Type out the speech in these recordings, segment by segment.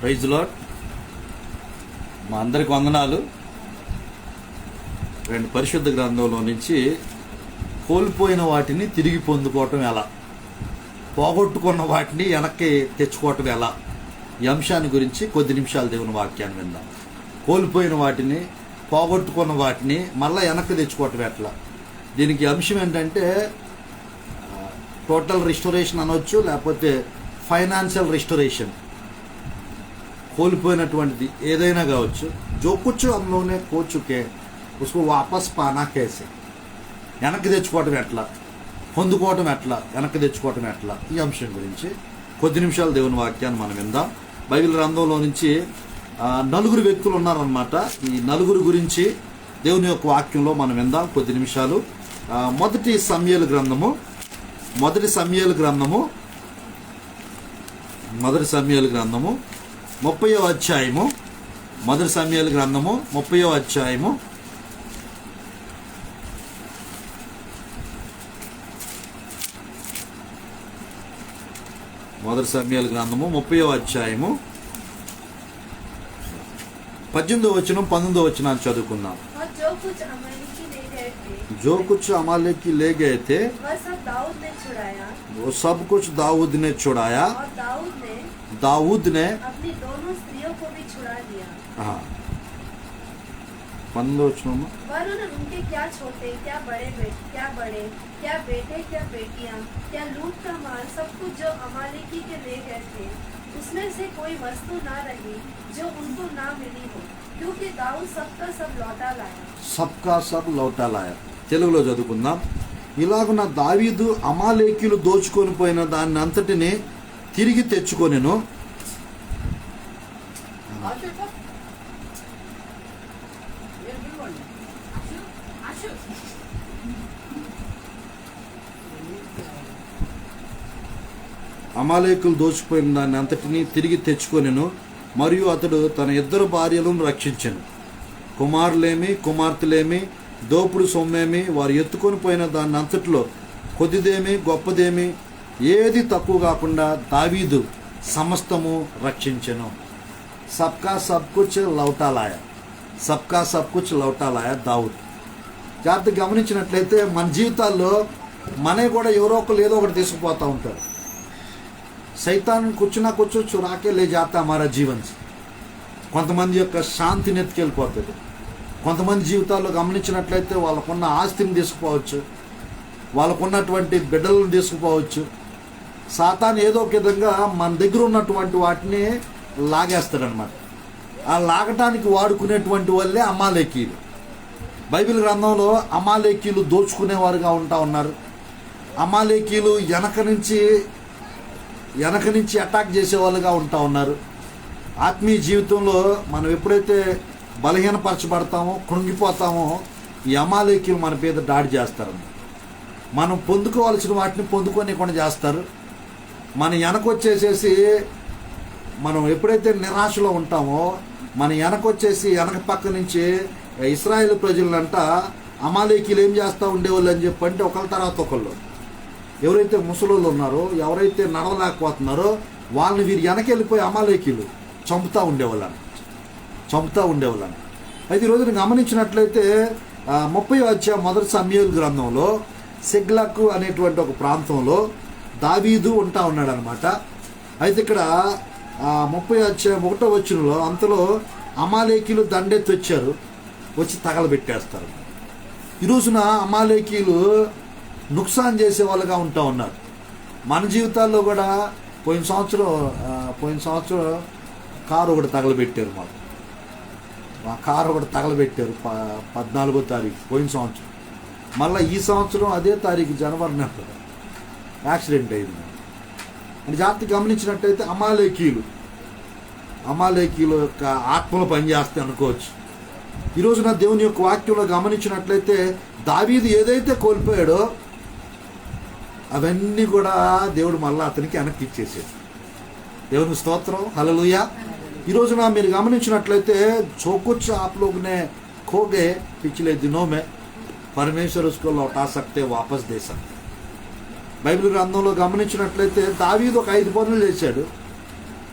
Praise lord. మా అందరికి వందనాలు. రెండు పరిశుద్ధ గ్రంథంలో నుంచి కోల్పోయిన వాటిని తిరిగి పొందుకోవటం ఎలా, పోగొట్టుకున్న వాటిని వెనక్కి తెచ్చుకోవటం ఎలా, ఈ అంశాన్ని గురించి కొద్ది నిమిషాలు దేవుని వాక్యాన్ని విందాం. కోల్పోయిన వాటిని, పోగొట్టుకున్న వాటిని మళ్ళీ వెనక్కి తెచ్చుకోవటం ఎట్లా. దీనికి అంశం ఏంటంటే టోటల్ రిస్టోరేషన్ అనొచ్చు, లేకపోతే ఫైనాన్షియల్ రిస్టోరేషన్. కోల్పోయినటువంటిది ఏదైనా కావచ్చు. జో కుచ్ హమ్లోనే ఖో చుకే ఉస్కో వాపస్ పానా కేసే, వెనక్కి తెచ్చుకోవటం ఎట్లా, పొందుకోవటం ఎట్లా, వెనక్కి తెచ్చుకోవటం ఎట్లా, ఈ అంశం గురించి కొద్ది నిమిషాలు దేవుని వాక్యాన్ని మనం విందాం. బైబిల్ గ్రంథంలో నుంచి నలుగురు వ్యక్తులు ఉన్నారనమాట. ఈ నలుగురు గురించి దేవుని యొక్క వాక్యంలో మనం విందాం కొద్ది నిమిషాలు. మొదటి సమూయేలు గ్రంథము 30వ అధ్యాయము. మొదటి సమూయేలు గ్రంథము 30వ అధ్యాయము. మొదటి సమూయేలు గ్రంథము 30వ అధ్యాయము 18వ వచనం 19వ వచనాన్ని చదువుకుందాం. जो कुछ अमालेकी ले गए थे वो सब कुछ दाऊद ने छुड़ाया, और दाऊद ने अपनी दोनों स्त्रियों को भी छुड़ा दिया। हाँ 15వ वचन में वरन उनके क्या छोटे क्या बड़े क्या बेटे क्या बेटियां क्या लूट का माल सब कुछ जो अमालेकी के ले गए थे, उसमें से कोई वस्तु ना रही जो उनको ना मिली हो, क्योंकि दाऊद सबका सब लौटा लाया. सबका सब लौटा लाया. తెలుగులో చదువుకుందాం. ఇలాగున దావీదు అమాలేకీలు దోచుకొని పోయిన దాన్ని అంతటిని తిరిగి తెచ్చుకొనెను. అమాలేకులు దోచుకుపోయిన దాన్ని అంతటిని తిరిగి తెచ్చుకొనెను. మరియు అతడు తన ఇద్దరు భార్యలను రక్షించెను. కుమారులేమి కుమార్తెలేమి దోపుడు సొమ్మేమి వారు ఎత్తుకొని పోయిన దాన్ని అంతట్లో కొద్దిదేమి గొప్పదేమి ఏది తక్కువ కాకుండా దావీదు సమస్తము రక్షించెను. సబ్కా సబ్ కుచ్ లౌటాలాయ, సబ్కా సబ్ కుచ్ లౌటాలాయ దావుద్. జాగ్రత్తగా గమనించినట్లయితే మన జీవితాల్లో మనే కూడా ఎవరో ఒకరు ఏదో ఒకటి తీసుకుపోతూ ఉంటారు. సైతాన్ కూర్చున్నా కూర్చో చురాకే లే జాతా హమారా జీవన్. కొంతమంది యొక్క శాంతిని ఎత్తుకెళ్ళిపోతుంది. కొంతమంది జీవితాల్లో గమనించినట్లయితే వాళ్ళకున్న ఆస్తిని తీసుకుపోవచ్చు, వాళ్ళకున్నటువంటి బిడ్డలను తీసుకుపోవచ్చు. సాతాను ఏదో ఒక విధంగా మన దగ్గర ఉన్నటువంటి వాటిని లాగేస్తాడనమాట. ఆ లాగటానికి వాడుకునేటువంటి వాళ్ళే అమాలేకీలు. బైబిల్ గ్రంథంలో అమాలేకీలు దోచుకునేవారుగా ఉంటా ఉన్నారు. అమాలేకీలు వెనక నుంచి అటాక్ చేసేవాళ్ళుగా ఉంటా ఉన్నారు. ఆత్మీయ జీవితంలో మనం ఎప్పుడైతే బలహీనపరచబడతామో, కృంగిపోతామో, ఈ అమాలేకీలు మన మీద దాడి చేస్తారు. మనం పొందుకోవాల్సిన వాటిని పొందుకోనికుండా చేస్తారు. మన వెనకొచ్చేసేసి మనం ఎప్పుడైతే నిరాశలో ఉంటామో, మన వెనకొచ్చేసి వెనక పక్క నుంచి ఇశ్రాయేలు ప్రజలంట అమాలేకీలు ఏం చేస్తూ ఉండేవాళ్ళు అని చెప్పంటే ఒకళ్ళ తర్వాత ఒకళ్ళు, ఎవరైతే ముసలోళ్ళు ఉన్నారో, ఎవరైతే నడవలేకపోతున్నారో వాళ్ళని వీరు వెనకెళ్ళిపోయి అమాలేకీలు చంపుతూ ఉండేవాళ్ళని. అయితే ఈరోజు గమనించినట్లయితే 30వ అధ్యాయం మొదటి సమూయేలు గ్రంథంలో సిగ్లగ్ అనేటువంటి ఒక ప్రాంతంలో దావీదు ఉంటా ఉన్నాడు అనమాట. అయితే ఇక్కడ 30వ అధ్యాయం 1వ వచనంలో అంతలో అమాలేకీలు దండెత్తి వచ్చారు, వచ్చి తగలబెట్టేస్తారు. ఈ రోజున అమాలేకీలు నుక్సాన్ చేసే వాళ్ళుగా ఉంటా ఉన్నారు. మన జీవితాల్లో కూడా పోయిన సంవత్సరం కారు ఒకటి తగలబెట్టారు. మా కారు ఒకటి తగలబెట్టారు 14వ తారీఖు పోయిన సంవత్సరం. మళ్ళీ ఈ సంవత్సరం అదే తారీఖు జనవరి నెలలో యాక్సిడెంట్ అయింది. అని జాగ్రత్త గమనించినట్టయితే అమాలేకీలు యొక్క ఆత్మలు పనిచేస్తాయి అనుకోవచ్చు. ఈరోజున దేవుని యొక్క వాక్యంలో గమనించినట్లయితే దావీదు ఏదైతే కోల్పోయాడో అవన్నీ కూడా దేవుడు మళ్ళీ అతనికి వెనక్కి ఇచ్చేసాడు. దేవుని స్తోత్రం, హల్లెలూయా. ఈ రోజున మీరు గమనించినట్లయితే जो कुछ आप लोग ने खो गए पिछले दिनों में परमेश्वर उसको लौटा सकते, वापस दे सकते. బైబిల్ గ్రంథంలో గమనించినట్లయితే దావీదు ఒక 5 పనులు చేశాడు.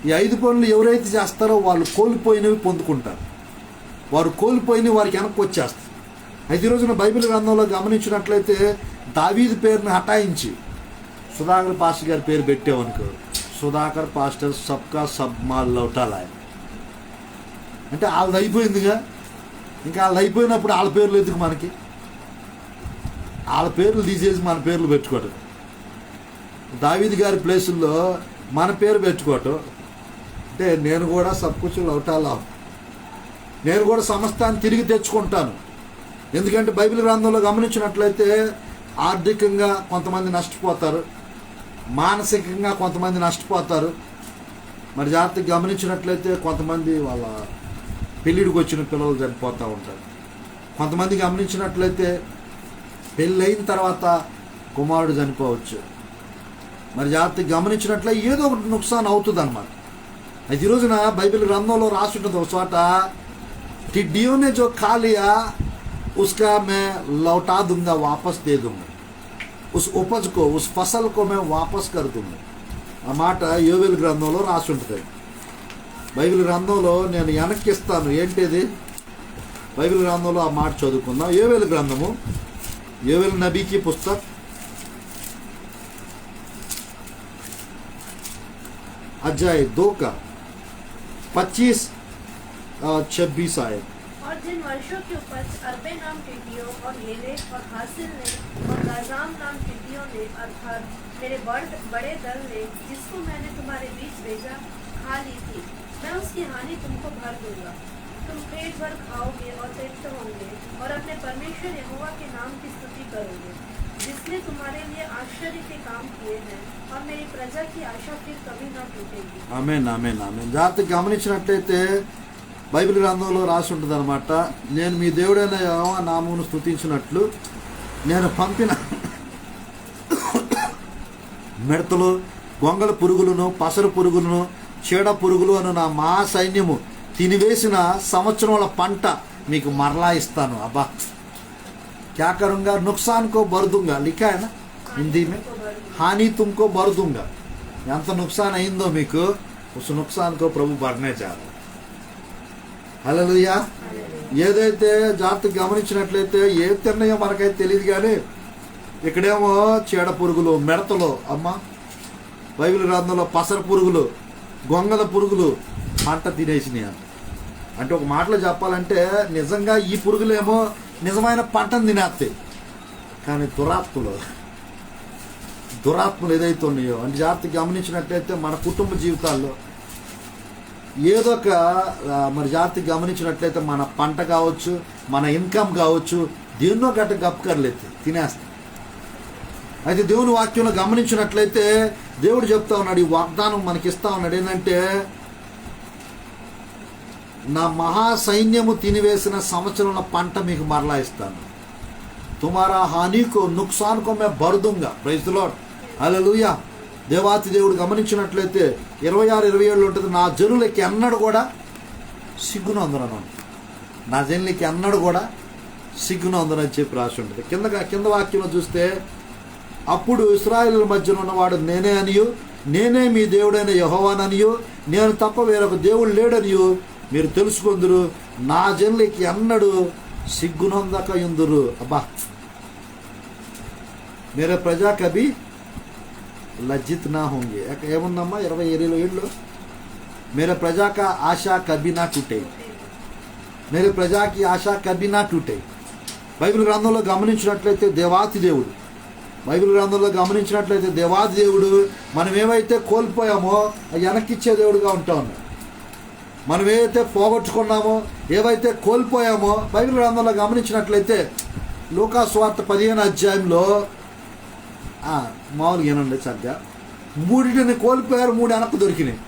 ఈ 5 పనులు ఎవరైతే చేస్తారో వాళ్ళు కోల్పోయినవి పొందుకుంటారు. వారు కోల్పోయినవి వారికి వెనక్కి వచ్చేస్తారు. అయితే ఈ రోజున బైబిల్ గ్రంథంలో గమనించినట్లయితే దావీదు పేరుని హఠాయించి సుధాకర్ పాస్టర్ గారి పేరు పెట్టామనుకో, సుధాకర్ పాస్టర్ సబ్కా సబ్ మాల్ లౌటాలా అంటే వాళ్ళది అయిపోయిందిగా. ఇంకా వాళ్ళు అయిపోయినప్పుడు వాళ్ళ పేర్లు ఎందుకు మనకి? వాళ్ళ పేర్లు తీసేసి మన పేర్లు పెట్టుకోవటం, దావీదు గారి ప్లేసుల్లో మన పేరు పెట్టుకోవటం అంటే నేను కూడా సబ్కుచు లౌటాలా, నేను కూడా సమస్తాన్ని తిరిగి తెచ్చుకుంటాను. ఎందుకంటే బైబిల్ గ్రంథంలో గమనించినట్లయితే ఆర్థికంగా కొంతమంది నష్టపోతారు, మానసికంగా కొంతమంది నష్టపోతారు. మరి జాగ్రత్తగా గమనించినట్లయితే కొంతమంది వాళ్ళ పెళ్ళిడికి వచ్చిన పిల్లలు చనిపోతూ ఉంటారు. కొంతమంది గమనించినట్లయితే పెళ్ళైన తర్వాత కుమారుడు చనిపోవచ్చు. మరి జాగ్రత్తగా గమనించినట్లయితే ఏదో ఒకటి నుక్సాన్ అవుతుంది అన్నమాట. అయితే ఈ రోజున బైబిల్ గ్రంథంలో రాసి ఉంటుంది ఒక చోట, टिड्डियों ने जो खा लिया उसका मैं लौटा दूंगा, वापस दे दूंगा, उस उपज को, उस फसल को मैं वापस कर दूंगा. ఆ మాట యోవేలు గ్రంథంలో రాసి ఉంటుంది. బైబిల్ గ్రంథంలో నేను వెనక్కిస్తాను. ఏంటిది? బైబిల్ గ్రంథంలో ఆ మాట చదువుకుందాం. యోవేలు గ్రంథము, యోవేలు నబీకి పుస్తక్ अध्याय 2 का 25-26 आए. और जिन वर्षों की उपज अरबे नाम टिड्डियों और हेले और हासिल ने और गाजाम नाम टिड्डियों ने अर्थात मेरे बड़े दल ने, जिसको मैंने तुम्हारे बीच भेजा, खा ली थी, मैं उसकी हानि तुमको भर दूंगा. तुम पेट भर खाओगे और तृप्त होंगे और अपने परमेश्वर यहोवा के नाम की स्तुति करोगे, जिसने तुम्हारे लिए आश्चर्य के काम किए हैं, और मेरी प्रजा की आशा फिर कभी न टूटेगी. ఆమేన్, ఆమేన్, ఆమేన్. జాగ్రత్తగా గమనించినట్లయితే బైబిల్ గ్రంథంలో రాసి ఉంటుంది అనమాట, నేను మీ దేవుడైన యెహోవా నామమును స్తుతించినట్లు నేను పంపిన మిడతలు, గొంగళ పురుగులను, పసరు పురుగులను, చీడ పురుగులు అను నా మహా సైన్యము తినివేసిన సంవత్సరముల పంట మీకు మరలా ఇస్తాను. అబ్బా, क्या करूँगा? नुकसान को भर दूंगा. लिखा है ना हिंदी में, हानि तुमको भर दूंगा. ఎంత నుక్సాన్ అయిందో మీకు, ఉస్ నుక్సాన్ కో ప్రభు భర్నే చాలు. హల్లెలూయా. ఏదైతే జాగ్రత్తగా గమనించినట్లయితే ఏ తిన్నాయో మనకైతే తెలియదు, కానీ ఇక్కడేమో చీడ పురుగులు, మిడతలు, అమ్మ బైబిల్ గ్రంథంలో పసర పురుగులు, గొంగల పురుగులు పంట తినేసినాయి. అంటే ఒక మాటలో చెప్పాలంటే నిజంగా ఈ పురుగులేమో నిజమైన పంటను తినేస్తాయి, కానీ దురాత్మలు ఏదైతే ఉన్నాయో అంటే జాగ్రత్తగా గమనించినట్లయితే మన కుటుంబ జీవితాల్లో ఏదో ఒక మరి జాగ్రత్తగా గమనించినట్లయితే మన పంట కావచ్చు, మన ఇన్కమ్ కావచ్చు, దేన్నో గట్ట గప్పకర్లేదు తినేస్తాయి. అయితే దేవుని వాక్యంలో గమనించినట్లయితే దేవుడు చెప్తా ఉన్నాడు, ఈ వాగ్దానం మనకి ఇస్తా ఉన్నాడు. ఏంటంటే నా మహా సైన్యము తినివేసిన సంవత్సరంలో పంట మీకు మరలా ఇస్తాను. తుమారా హానికో నుక్సాన్కో మే భరుదుంగా. Praise the lord. హల్లెలూయా. దేవాతి దేవుడు గమనించినట్లయితే 26-27 ఉంటుంది, నా జనులకి ఎన్నడు కూడా సిగ్గునందునను, నా జనులకి ఎన్నడు కూడా సిగ్గునందునని చెప్పి రాసి ఉంటుంది. కింద వాక్యంలో చూస్తే, అప్పుడు ఇశ్రాయేలుల మధ్యన ఉన్నవాడు నేనే అనియు, నేనే మీ దేవుడైన యెహోవాననియు, నేను తప్ప వేరొక దేవుడు లేడనియు మీరు తెలుసుకుందురు, నా జనులకి ఎన్నడు సిగ్గునందక యుందురు. అబ్బా, మేరే ప్రజా కభీ లజ్జిత్ నా హోంగే. ఏముందమ్మా 27 మేరే ప్రజా కా ఆశా కభీ నా టూటే, మేరే ప్రజాకి ఆశా కభీ నా టూటే. బైబిల్ గ్రంథంలో గమనించినట్లయితే దేవాతి దేవుడు, బైబిల్ గ్రంథంలో గమనించినట్లయితే దేవాది దేవుడు మనం ఏవైతే కోల్పోయామో వెనక్కిచ్చే దేవుడుగా ఉంటా ఉన్నాడు. మనం ఏవైతే పోగొట్టుకున్నామో, ఏవైతే కోల్పోయామో బైబిల్ గ్రంథంలో గమనించినట్లయితే లూకా సువార్త 15వ అధ్యాయంలో మామూలుగా ఏనండి సరిగ్గా 3 కోల్పోయారు, 3 వెనక్కి దొరికినాయి.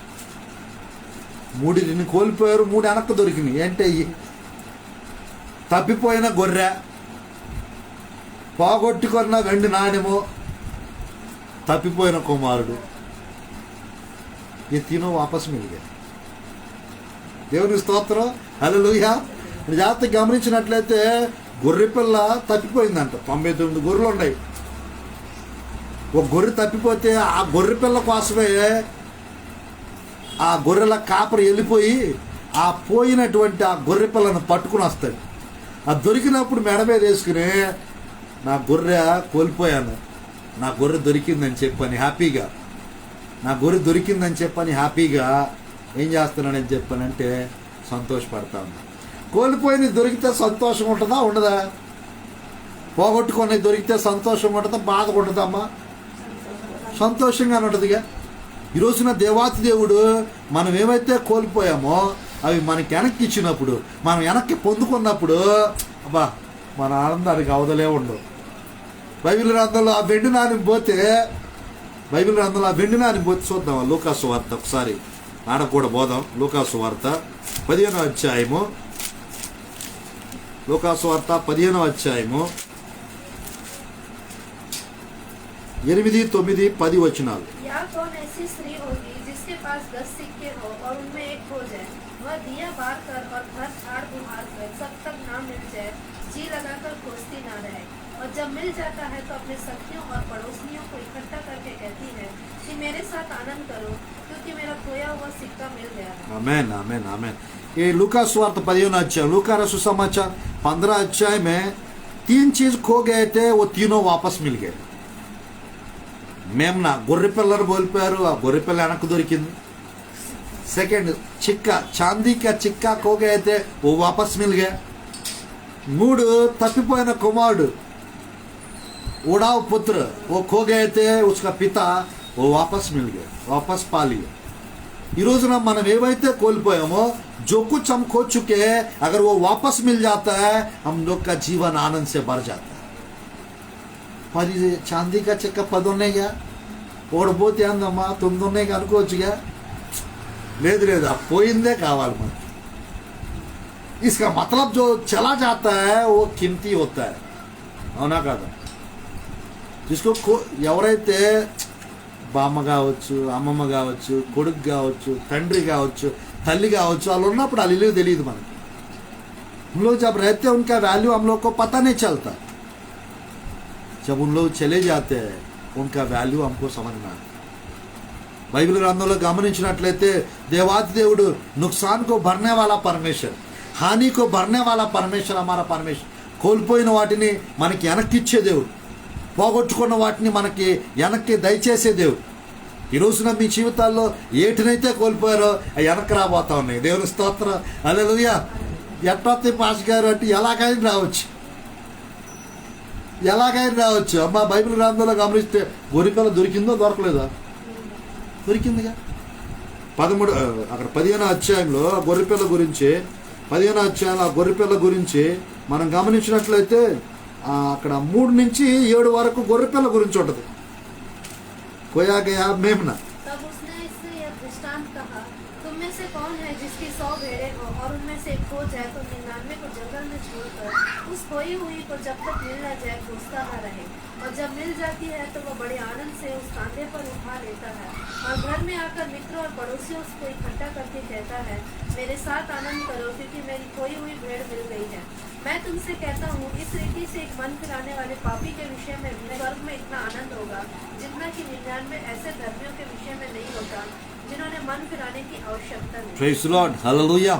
3 కోల్పోయారు, 3 వెనక్కి దొరికినాయి. ఏంటి? తప్పిపోయిన గొర్రె, పోగొట్టుకున్న వెండి నాణెము, తప్పిపోయిన కుమారుడు, ఈ తీనో వాపస్ మిలిగా. దేవుని స్తోత్రం. హల్లెలూయా. జాగ్రత్తగా గమనించినట్లయితే గొర్రె పిల్ల తప్పిపోయిందంట. 99 గొర్రెలు ఉన్నాయి. ఒక గొర్రె తప్పిపోతే ఆ గొర్రె పిల్ల కోసమే ఆ గొర్రెల కాపరి వెళ్ళిపోయి ఆ పోయినటువంటి ఆ గొర్రె పిల్లను పట్టుకుని వస్తాడు. అది దొరికినప్పుడు మెడ మీద వేసుకుని నా గొర్రె కోల్పోయాను, నా గొర్రె దొరికిందని చెప్పని హ్యాపీగా, నా గొర్రె దొరికిందని చెప్పని హ్యాపీగా ఏం చేస్తున్నానని చెప్పానంటే సంతోషపడతాను. కోల్పోయినది దొరికితే సంతోషం ఉంటుందా ఉండదా? పోగొట్టుకొని దొరికితే సంతోషం ఉంటుందా బాధ ఉంటుందమ్మా? సంతోషంగానే ఉంటుందిగా. ఈరోజున దేవాతి దేవుడు మనం ఏమైతే కోల్పోయామో అవి మనకి వెనక్కి ఇచ్చినప్పుడు, మనం వెనక్కి పొందుకున్నప్పుడు అబ్బా మన ఆనందానికి అవదలే ఉండవు. బైబిల్ గ్రంథంలో ఆ వెండి నాని పోతే చూద్దాం. లూకాసు వార్త ఒకసారి ఆడ కూడా పోదాం. లూకాసు వార్త 15వ అధ్యాయము, లూకాసు వార్త 15వ అధ్యాయము 8, 9, 10 వచనాలు. या कौन ऐसी स्त्री होगी जिसके पास 10 सिक्के हो और उनमें एक खो जाए, वह दिया बार कर और घर झाड़ बुहार कर सब तक ना मिल जाए, जी लगाकर खोजती ना रहे, और जब मिल जाता है तो अपने सखियों और पड़ोसियों को इकट्ठा करके कहती है कि मेरे साथ आनंद करो क्योंकि मेरा खोया हुआ सिक्का मिल गया है। आमेन आमेन आमेन। ये लूका सुवार्त 15वां अध्याय, लूका का सुसमाचार 15 अध्याय में 3 चीज खो गए थे, वो तीनों वापस मिल गए. మేమ్నా గొర్రె పిల్లను కోల్పోయారు, ఆ గొర్రె పిల్ల వెనక్కు దొరికింది. సెకండ్ చిక్కా, చాందీ కా చిక్కా खो गए थे, वो वापस मिल गया. 3 తప్పిపోయిన కుమారుడు उड़ाव पुत्र, वो खो गए थे, उसका पिता वो वापस मिल गया, वापस पा लिया. ఈ రోజున మనం ఏవైతే కోల్పోయామో जो कुछ हम खो चुके हैं, अगर वो वापस मिल जाता है हम लोग का जीवन आनंद से भर जाता है. మరి చాందీ కా చెక్క 10 ఉన్నాయిగా, ఓడిపోతే అందమ్మా 9 ఉన్నాయి అనుకోవచ్చుగా. లేదు లేదు, ఆ పోయిందే కావాలి మనకి. इसका मतलब जो चला जाता है वो कीमती होता है, అవునా కాదా? जिसको ఎవరైతే బామ్మ కావచ్చు, అమ్మమ్మ కావచ్చు, కొడుకు కావచ్చు, తండ్రి కావచ్చు, తల్లి కావచ్చు, వాళ్ళు ఉన్నప్పుడు వాళ్ళు ఇల్లు తెలియదు మనకి. हम लोग जब रहते हैं उनका वैल्यू हम लोग को पता नहीं चलता. जब उन लोग चले जाते हैं उनका वैल्यू हमको समझ में आता. బైబిల్ గ్రంథంలో గమనించినట్లయితే దేవాది దేవుడు नुकसान को भरने वाला परमेश्वर, హాని को भरने वाला परमेश्वर हमारा परमेश्वर. కోల్పోయిన వాటిని మనకి వెనక్కిచ్చే దేవుడు, పోగొట్టుకున్న వాటిని మనకి వెనక్కి దయచేసే దేవుడు. ఈ రోజున మీ జీవితాల్లో ఏటినైతే కోల్పోయారో అవి వెనక్కి రాబోతా ఉన్నాయి. దేవుని స్తోత్రం, హల్లెలూయా. ఎట్టొత్తి పాస్ గారు అంటే ఎలాగైనా రావచ్చు. అమ్మ బైబిల్ గ్రంథంలో గమనిస్తే గొర్రెపిల్ల దొరికిందో దొరకలేదా? దొరికిందిగా. 13 అక్కడ 15వ అధ్యాయంలో గొర్రెపిల్ల గురించి, 15వ అధ్యాయంలో ఆ గొర్రెపిల్ల గురించి మనం గమనించినట్లయితే అక్కడ 3 నుంచి 7 వరకు గొర్రెపిల్ల గురించి ఉంటుంది. కోయా గయా మేమ్నా. तब उसने इससे यह दृष्टांत कहा, तुम में से कौन है जिसकी 100 भेड़ें हो और उनमें से एक खो जाए तो 99 को जंगल में छोड़कर उस खोई हुई को जब तक मिल न जाए खोजता न रहे, और जब मिल जाती है तो वह बड़े आनंद से उस कांधे पर उठा लेता है, और घर में आकर मित्रों और पड़ोसियों उसको इकट्ठा करके कहता है मेरे साथ आनंद करो क्योंकि मेरी खोई हुई भेड़ मिल गई है. मैं तुमसे कहता हूँ इस रीति से एक मन फिराने वाले पापी के विषय में स्वर्ग में इतना आनंद होगा जितना कि 99 ऐसे धर्मियों के विषय में नहीं होता जिन्होंने मन फिराने की आवश्यकता नहीं. Praise Lord, hallelujah.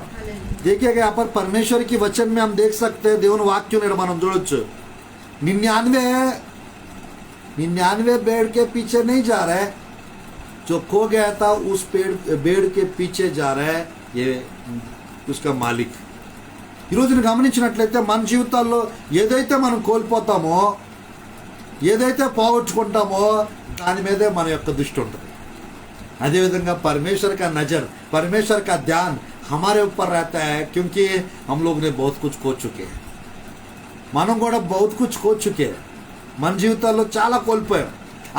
देखिएगा यहाँ पर परमेश्वर की वचन में हम देख सकते हैं, దేవుని వాక్యం మనం చూడొచ్చు. 99 भेड़ के पीछे नहीं जा रहा है, जो खो गया था उस भेड़ के पीछे जा रहा है ये उसका मालिक. ఈ రోజున గమనించినట్లయితే మన జీవితాల్లో ఏదైతే మనం కోల్పోతామో, ఏదైతే పోగొట్టుకుంటామో దాని మీదే మన యొక్క దృష్టి ఉంటుంది. అదేవిధంగా परमेश्वर का नजर, परमेश्वर का ध्यान हमारे ऊपर रहता है क्योंकि हम लोग ने बहुत कुछ खो चुके हैं. మనం కూడా बहुत कुछ खो चुके हैं. మన జీవితాల్లో చాలా కోల్పోయాం.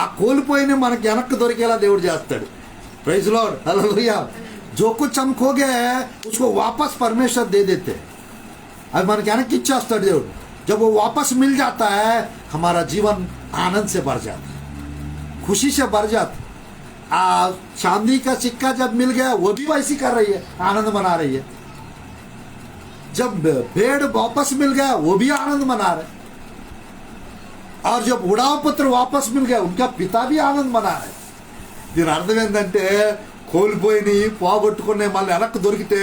ఆ కోల్పోయిన మనకి వెనక్కి దొరికేలా దేవుడు చేస్తాడు. ప్రైజ్ లార్డ్, హల్లెలూయా. जो कुछ हम खो गए हैं उसको वापस परमेश्वर दे देते हैं. अभी मन कहना कि इच्छा దేవుడు. जब वो वापस मिल जाता है हमारा जीवन आनंद से भर जाता है, खुशी से भर जाता है. चांदी का सिक्का जब मिल गया वो भी वैसी कर रही है, आनंद मना रही है. जब भेड़ वापस मिल गया वो भी आनंद मना रहे. और जब उड़ाव पुत्र वापस मिल गया उनका पिता भी आनंद मना रहे. దీని అర్థం ఏంటంటే కోల్పోయి పోగొట్టుకునే మళ్ళీ వెనక్కి దొరికితే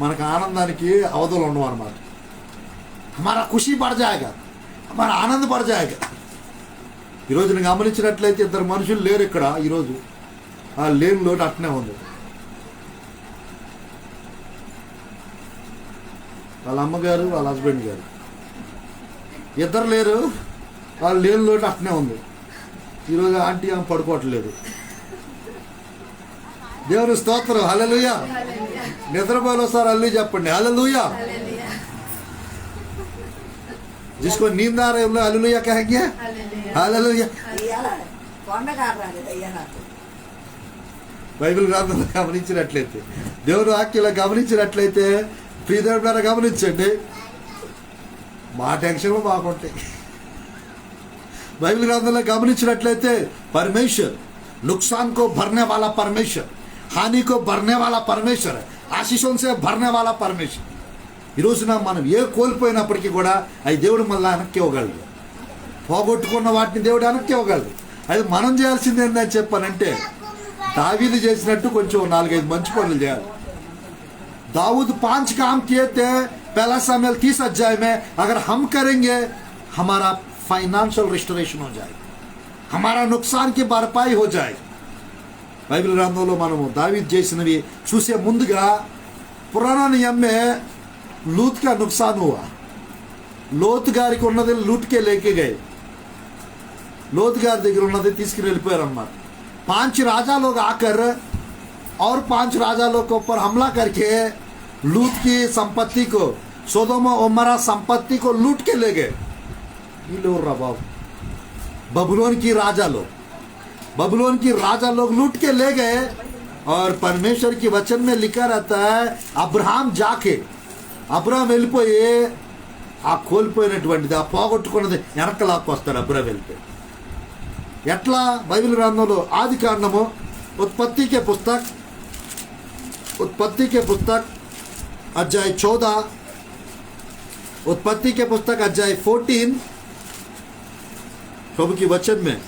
మనకు ఆనందానికి అవధులు ఉండవు అన్నమాట. మన ఖుషి పడ జాయేగా, మన ఆనంద పడ జాయేగా. ఈరోజు నేను గమనించినట్లయితే ఇద్దరు మనుషులు లేరు ఇక్కడ. ఈరోజు ఆ లేని లోటు అట్నే ఉంది. వాళ్ళ అమ్మగారు, వాళ్ళ హస్బెండ్ గారు ఇద్దరు లేరు. వాళ్ళు లేని లోటు అట్నే ఉంది. ఈరోజు ఆంటీ ఆమె పడుకోవట్లేదు. దేవుని స్తోత్రం, హల్లెలూయా. నిద్రపోయిన సార్ అల్లు చెప్పండి, హల్లెలూయా. जिसको नींद आ रही है हालेलुया कहेंगे, हालेलुया. బైబిల్ గ్రంథంలో గమనించినట్లయితే, దేవుని వాక్యంలో గమనించినట్లయితే, ప్రియదేవులారా గమనించండి, మా టెన్షన్లు మాకుంటాయి. బైబిల్ గ్రంథంలో గమనించినట్లయితే परमेश्वर नुकसान को भरने वाला परमेश्वर, हानि को भरने वाला परमेश्वर, आशीषों से भरने वाला परमेश्वर. ఈ రోజున మనం ఏ కోల్పోయినప్పటికీ కూడా అది దేవుడు మళ్ళీ వెనక్కి ఇవ్వగలడు. పోగొట్టుకున్న వాటిని దేవుడు వెనక్కి ఇవ్వగలడు. అది మనం చేయాల్సింది ఏంటని చెప్పానంటే, దావీదు చేసినట్టు కొంచెం 4-5 మంచి పనులు చేయాలి. दाऊद 5 काम किए थे पहला सामुएल 30 अध्याय में. अगर हम करेंगे हमारा फाइनेंशियल रिस्टोरेशन हो जाएगा, हमारा नुकसान की भरपाई हो जाएगी. బైబిల్ గ్రంథంలో మనము దావీదు చేసినవి చూసే ముందుగా పురాణ నియम में लूत का नुकसान हुआ. లోత్ గారికి ఉన్నది లూట్కే లేకే గए. లోత్ గారి దగ్గర ఉన్నది తీసుకుని వెళ్ళిపోయారు అన్నమాట. 5 राजा लोग आकर और 5 राजा लोग के ऊपर हमला करके लूत की संपत्ति को, सोदोम और गोमोरा संपत्ति को लूट के ले गए. ये लोग रबाब बबुलोन की राजा लोग लूट के ले गए. और परमेश्वर की वचन में लिखा रहता है, अब्राहम जाके అబ్రాహాం వెళ్ళిపోయి ఆ కోల్పోయినటువంటిది, ఆ పోగొట్టుకున్నది వెనక్కి లాక్కొస్తాడు. అబ్రాహాం వెళ్ళిపోయి ఎట్లా? బైబిల్ గ్రంథంలో ఆది కాండము उत्पत्ति के पुस्तक अध्याय 14, उत्पत्ति के पुस्तक अध्याय 14 प्रभु की वचन में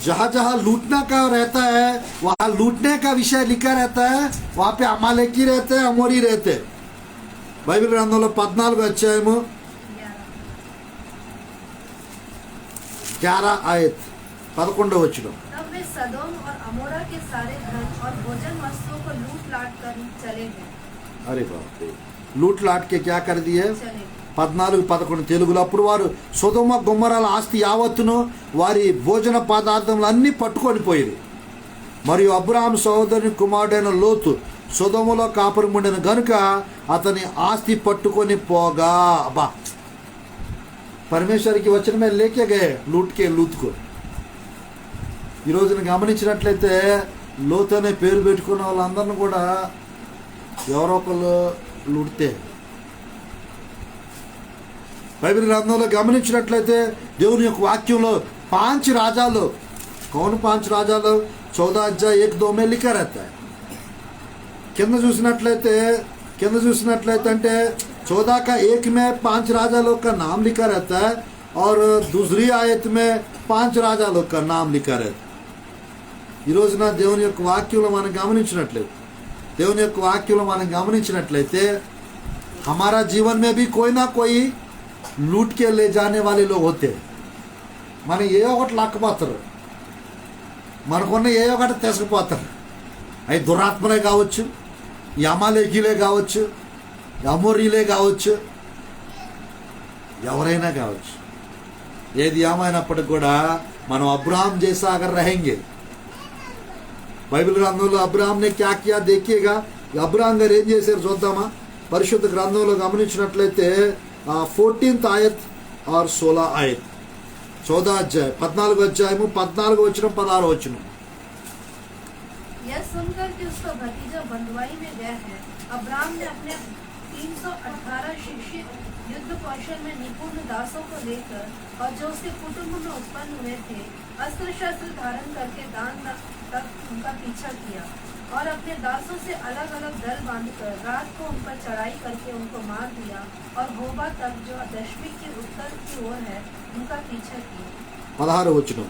जहां जहां लूटना का रहता है वहां लूटने का विषय लिखा रहता है. वहां पे अमालेकी रहते हैं, अमोरी रहते हैं. బైబిల్ గ్రంథంలో 14 అధ్యాయము 11 आयत 11 वचन. तब वे सदोम और अमोरा के सारे धन और भोजन वस्तुओं को लूट लाट कर चले गए. अरे बाप रे, लूट लाट के क्या कर दिए? चले गए. 14-11 తెలుగులో. అప్పుడు వారు సొదొమ గొమొరాల ఆస్తి యావత్తును వారి భోజన పదార్థములు అన్ని పట్టుకొని పోయిరి. మరియు అబ్రాహాం సహోదరుని కుమారుడైన లోతు సొదొమలో కాపురం ఉండిన గనుక అతని ఆస్తి పట్టుకొని పోగా. అబ్బా, పరమేశ్వరికి వచన మీద లేకే గए లూట్కే లూత్కో. ఈ రోజున గమనించినట్లయితే లోతు అనే పేరు పెట్టుకున్న వాళ్ళందరిని కూడా ఎవరో ఒకళ్ళు లూడితే. బైబిల్ గ్రంథంలో గమనించినట్లయితే దేవుని యొక్క వాక్యంలో 5 రాజాలు, कौन 5 రాజాలు 14 अध्याय 1-2 में लिखा रहता है. కింద చూసినట్లయితే అంటే 14 का 1 में 5 राजा लोग का नाम लिखा रहता है और दूसरी आयत में 5 राजा लोग का नाम लिखा रहता है. ఈ రోజున దేవుని యొక్క వాక్యంలో మనం గమనించినట్లయితే हमारा जीवन में भी कोई ना कोई लूट के ले जाने वाले लोग होते हैं. మన ఏ ఒకటి లాక్కపోతారు, మనకున్న ఏ ఒకటి తీసుకుపోతారు. అవి దురాత్మలే కావచ్చు, అమాలేకీలే కావచ్చు, అమోరీలే కావచ్చు, ఎవరైనా కావచ్చు. ఏది ఏమైనప్పటికి కూడా మనం అబ్రాహాం జైసా అగర్ రహెంగే. బైబిల్ గ్రంథంలో అబ్రాహాంని క్యా కియా దేఖియేగా. అబ్రాహాం గారు ఏం చేశారు చూద్దామా? పరిశుద్ధ గ్రంథంలో గమనించినట్లయితే 14th आयत और 16 आयत 14 अध्याय 14 अध्यायము 14 वचనం 16 वचనం. यह सुनकर कि उसका भतीजा बंधुआई में गया है, अब्राहम ने अपने 318 शिक्षित युद्ध कौशल में निपुण दासों को लेकर और जो उसके कुटुंब में उत्पन्न हुए थे अस्त्र शस्त्र धारण करके दान तक उनका पीछा किया और अपने दासों से अलग अलग दल बांधकर रात को उन पर चढ़ाई करके उनको मार दिया और होबा तक जो दशमिक के उत्तर की ओर है उनका पीछा किया. 16 वचనం.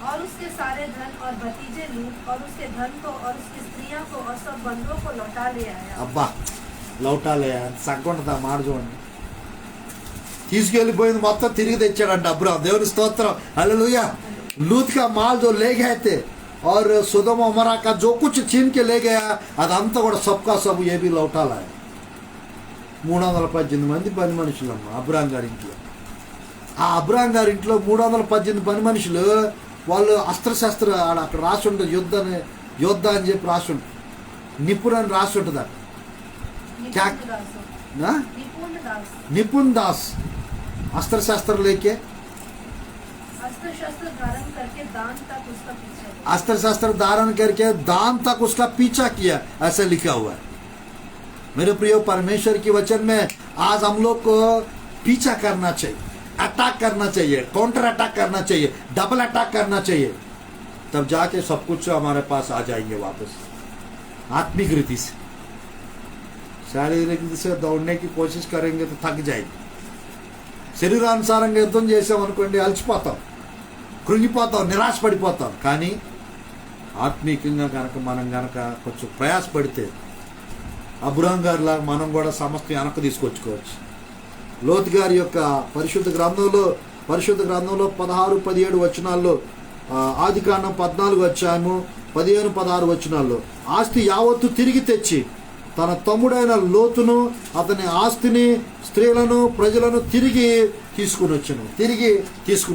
और उसके सारे धन और भतीजे लूट और उसके धन को और उसकी स्त्रियों को और सब बंधुओं को लौटा ले आया। అబ్బా లౌటాలే సగ్గుంటదా మాట చూడండి. తీసుకెళ్ళిపోయింది మొత్తం తిరిగి తెచ్చాడంట అబ్రాం. దేవుని స్తోత్రం, హల్లెలూయా. लूत का माल जो ले गए थे और सुदम उमरा का जो कुछ छीन के ले गया అదంతా కూడా सबका सब ये भी लौटा लाया. 318 మంది పని మనుషులమ్మ అబ్రాం గారి ఇంట్లో. ఆ అబ్రాం గారి ఇంట్లో 318 పని మనుషులు. వాళ్ళు అస్త్రశస్త్ర అక్కడ రాసి ఉంటుంది, యుద్ధ అని చెప్పి రాసి ఉంటుంది, నిపుణ్ అని రాసి ఉంటుంది అక్కడ. निपुण दास अस्त्र शस्त्र लेके अस्त्र शस्त्र धारण करके दान तक उसका पीछा किया। अस्त्र शस्त्र धारण करके दान तक उसका पीछा किया, ऐसा लिखा हुआ है. मेरे प्रियो, परमेश्वर की वचन में आज हम लोग को पीछा करना चाहिए, अटैक करना चाहिए, काउंटर अटैक करना चाहिए, डबल अटैक करना चाहिए. तब जाके सब कुछ हमारे पास आ जाएंगे वापस. आत्मिक रीति से, शारीरिक रीति से दौड़ने की कोशिश करेंगे तो थक जाएगी. శరీరానుసారంగా యుద్ధం చేసామనుకోండి అలసిపోతాం, కృంగిపోతాం, నిరాశపడిపోతాం. కానీ ఆత్మీయంగా కనుక మనం కనుక కొంచెం ప్రయాసపడితే అబ్రాం గారిలా మనం కూడా సమస్త వెనక్కి తీసుకొచ్చుకోవచ్చు. లోతు గారి యొక్క పరిశుద్ధ గ్రంథంలో 16-17 వచనాల్లో, ఆదికాండం 14 అధ్యాయము 15-16 వచనాల్లో ఆస్తి యావత్తు తిరిగి తెచ్చి తన తమ్ముడైన లోతును, అతని ఆస్తిని, స్త్రీలను, ప్రజలను తిరిగి తీసుకుని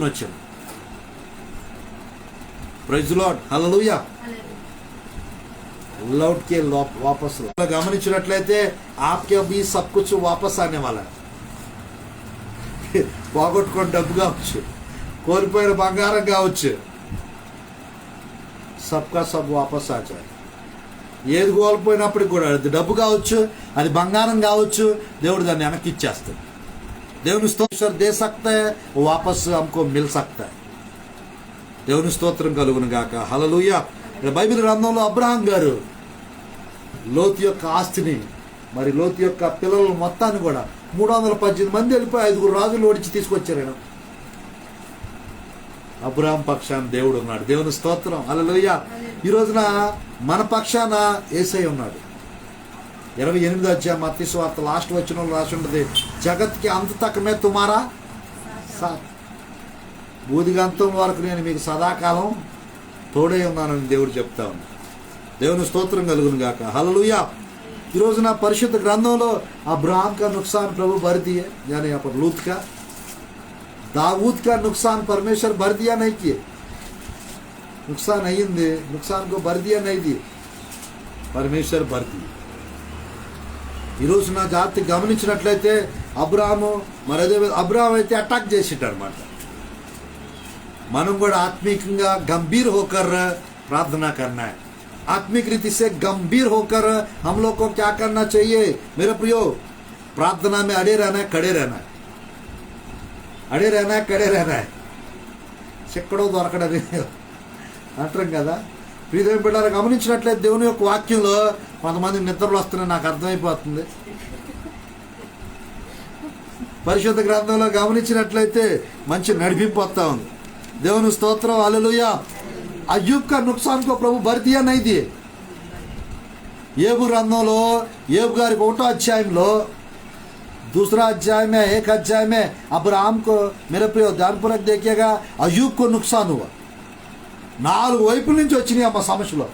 వచ్చాను. ప్రైజ్ లార్డ్, హల్లెలూయా. लौट के वापस గమనించినట్లయితే आपके अभी सब कुछ वापस आने वाला है. పోగొట్టుకున్న డబ్బు కావచ్చు, కోల్పోయిన బంగారం కావచ్చు, సబ్కా సబ్ వాపస్ ఆ జాయ్. ఏది కోల్పోయినప్పటికి కూడా, అది డబ్బు కావచ్చు, అది బంగారం కావచ్చు, దేవుడు దాన్ని వెనక్కి ఇచ్చేస్తాడు. దేవుని స్తోత్రం దే సక్తా హై, వాపస్ హమ్కో మిల్ సక్తా హై. దేవుని స్తోత్రం కలుగును గాక, హల్లెలూయా. బైబిల్ గ్రంథంలో అబ్రహాం గారు లోతు యొక్క ఆస్తిని, మరి లోతు యొక్క పిల్లల మొత్తాన్ని కూడా 318 మంది వెళ్ళిపోయి 5 రాజులు ఓడించి తీసుకొచ్చారు. అబ్రహాం పక్షాన దేవుడు ఉన్నాడు. దేవుని స్తోత్రం, హల్లెలూయా. ఈ రోజున మన పక్షాన యేసయ్య ఉన్నాడు. 28వ అధ్యాయం మత్తయి సువార్త లాస్ట్ వచనంలో రాసి ఉంటుంది, జగత్కి అంత తకమే తుమారా సాత్. బూదిగంతం వరకు నేను మీకు సదాకాలం తోడే ఉన్నానని దేవుడు చెప్తా ఉన్నాడు. దేవుని స్తోత్రం కలుగును గాక, హల్లెలూయా. ఈ రోజున పరిశుద్ధ గ్రంథంలో अब्राहम का नुकसान प्रभु भर दिए, यानी यहाँ पर लूत का, दाऊद का नुकसान परमेश्वर भर दिया नहीं किए. नुकसान अయ్యింది, नुकसान को भर दिया नहीं दिए, परमेश्वर भर दिए. ఈ రోజున జాతి గమనించినట్లయితే అబ్రాహాము, మరి అదే అబ్రాహాం అయితే అటాక్ చేసిట్టు అనమాట. మనం కూడా ఆత్మికంగా गंभीर होकर प्रार्थना करना है. आत्मिक रीति से गंभीर होकर हम लोग को क्या करना चाहिए मेरे प्रियो? प्रार्थना में अड़े रहना है, कड़े रहना है, अड़े रहना है, कड़े रहना है. చెక్కడో దొరకడని అంటాం కదా. ప్రియమైన బిడ్డలారా, గమనించినట్లయితే దేవుని యొక్క వాక్యంలో కొంతమంది నిద్రలు వస్తున్నాయి, నాకు అర్థమైపోతుంది. పరిశుద్ధ గ్రంథంలో గమనించినట్లయితే మంచి నడిపింపు వస్తా ఉంది. దేవుని స్తోత్రం, హల్లెలూయా. అయ్యూబ్ का नुकसान को प्रभु भर दिया नहीं दिए. ఏబు గ్రంథంలో ఏబు గారికి 1వ అధ్యాయంలో, 2रा अध्याय में 1 अध्याय में अब्राहम को, मेरे प्रियो ध्यानपूर्वक देखिएगा, अయ్యూబ్ को नुकसान हुआ. 4 వైపుల నుంచి వచ్చినాయి అమ్మ సమస్యలో.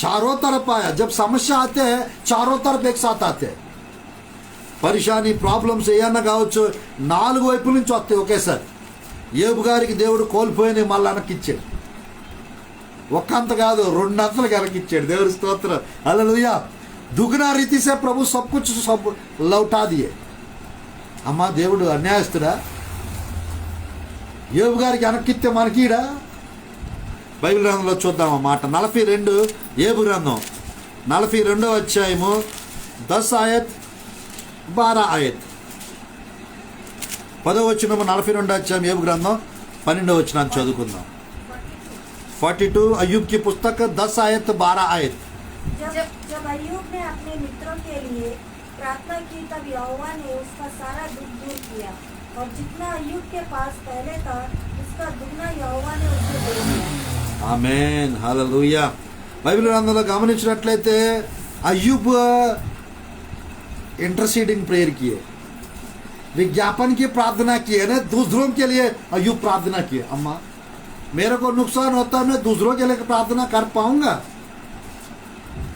चारों तरफ आया. जब समस्या आते हैं चारों तरफ एक साथ आते हैं. పరేషాని, ప్రాబ్లమ్స్ ఏమన్నా కావచ్చు, 4 వైపుల నుంచి వస్తాయి ఒకేసారి. ఏబు గారికి దేవుడు కోల్పోయిన మళ్ళీ వెనక్కిచ్చాడు. ఒక్కంత కాదు, 2 అంతలు వెనక్కిచ్చాడు. దేవుడి స్తోత్రం, హల్లెలూయా. दुगना रीति से प्रभु सब कुछ सब लौटा दिए. అమ్మా, దేవుడు అన్యాయస్తుడా? ఏబు గారికి వెనక్కిస్తే మనకిడా? బైబిల్ గ్రంథంలో చూద్దాం ఆ మాట. 42 ఏబు గ్రంథం 42వ అధ్యాయము 10 ఆయత్ 12 ఆయత్. 10వ వచనం 42వ అధ్యాయం ఏబు గ్రంథం 12వ వచనాన్ని చదువుకుందాం. 42 अय्यूब की पुस्तक 10 आयत 12 आयत. जब अय्यूब ने अपने मित्रों के लिए प्रार्थना की, तब यहोवा ने उसका सारा दुख दूर किया, और जितना अय्यूब के पास पहले था उसका दुगना यहोवा ने उसे दे दिया। ఆమేన్ హల్లెలూయా. బైబిల్ గ్రంథంలో గమనించినట్లయితే अय्यूब इंटरसीडिंग प्रेयर किए, विज्ञापन की प्रार्थना की है ना, दूसरों के लिए अय्यूब प्रार्थना किए। अम्मा मेरे को नुकसान होता है, मैं दूसरों के लिए प्रार्थना कर पाऊंगा?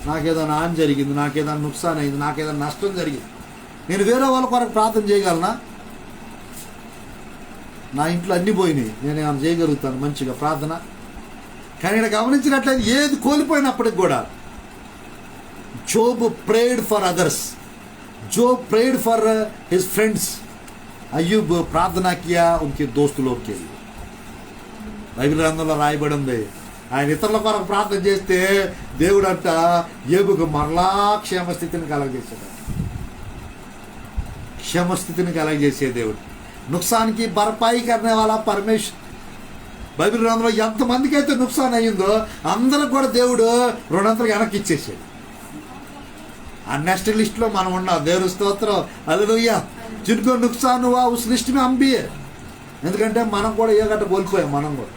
నాకేదైనా హాని జరిగింది, నాకేదైనా నుక్సాన్ అయింది, నాకేదైనా నష్టం జరిగింది, నేను వేరే వాళ్ళ కొరకు ప్రార్థన చేయగలనా? నా ఇంట్లో అన్ని పోయినాయి, నేను ఏమైనా చేయగలుగుతాను మంచిగా ప్రార్థన? కానీ ఇక్కడ గమనించినట్లయితే ఏది కోల్పోయినప్పటికి కూడా job prayed for others, job prayed for his friends, Ayub ప్రార్థన కియా ఉన్కి దోస్తులోకి. బైబిల్ గ్రంథంలో రాయబడి ఉంది, ఆయన ఇతరుల కొరకు ప్రార్థన చేస్తే దేవుడు అంట ఏబుకు మరలా క్షేమస్థితిని కలగజేశాడు. క్షేమస్థితిని కలగజేసే దేవుడు, నుక్సాన్కి భర్పాయి కర్నే వాళ్ళ పరమేశ్వర్. బైబిల్ గ్రంథంలో ఎంతమందికి అయితే నుక్సాన్ అయ్యిందో అందరికి కూడా దేవుడు రుణంతలు వెనక్కి ఇచ్చేసాడు. ఆ నెక్స్ట్ లిస్ట్ లో మనం ఉన్నాం. దేవుని స్తోత్రం, హల్లెలూయా. जिनको नुकसान हुआ उस लिस्ट में हम भी है. ఎందుకంటే మనం కూడా ఏ గట్ట కోల్పోయాం. మనం కూడా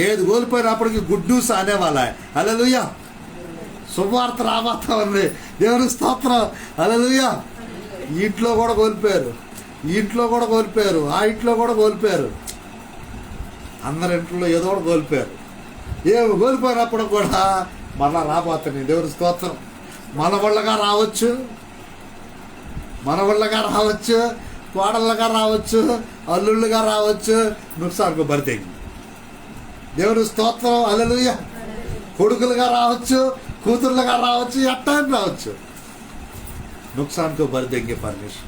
ఏది కోల్పోయినప్పటికీ గుడ్ న్యూస్ అనేవాళ్ళ. హల్లెలూయా. శుభవార్త రాబోతా ఉంది. దేవుని స్తోత్రం, హల్లెలూయా. ఈ ఇంట్లో కూడా కోల్పోయారు, ఈ ఇంట్లో కూడా కోల్పోయారు, ఆ ఇంట్లో కూడా కోల్పోయారు, అందరి ఇంట్లో ఏదో కూడా కోల్పోయారు. ఏమి కోల్పోయినప్పుడు కూడా మళ్ళా రాబోతున్నాయి. దేవుని స్తోత్రం. మన వాళ్ళగా రావచ్చు, మన వాళ్ళగా రావచ్చు, కోడళ్ళగా రావచ్చు, అల్లుళ్ళుగా రావచ్చు, నుక్సాన్కు బరితెంగి. దేవుని స్తోత్రం, హల్లెలూయా. కొడుకులుగా రావచ్చు, కూతుర్లుగా రావచ్చు, ఎట్టా రావచ్చు, నుక్సాన్కు బరితెంగే పరమేశ్వర్.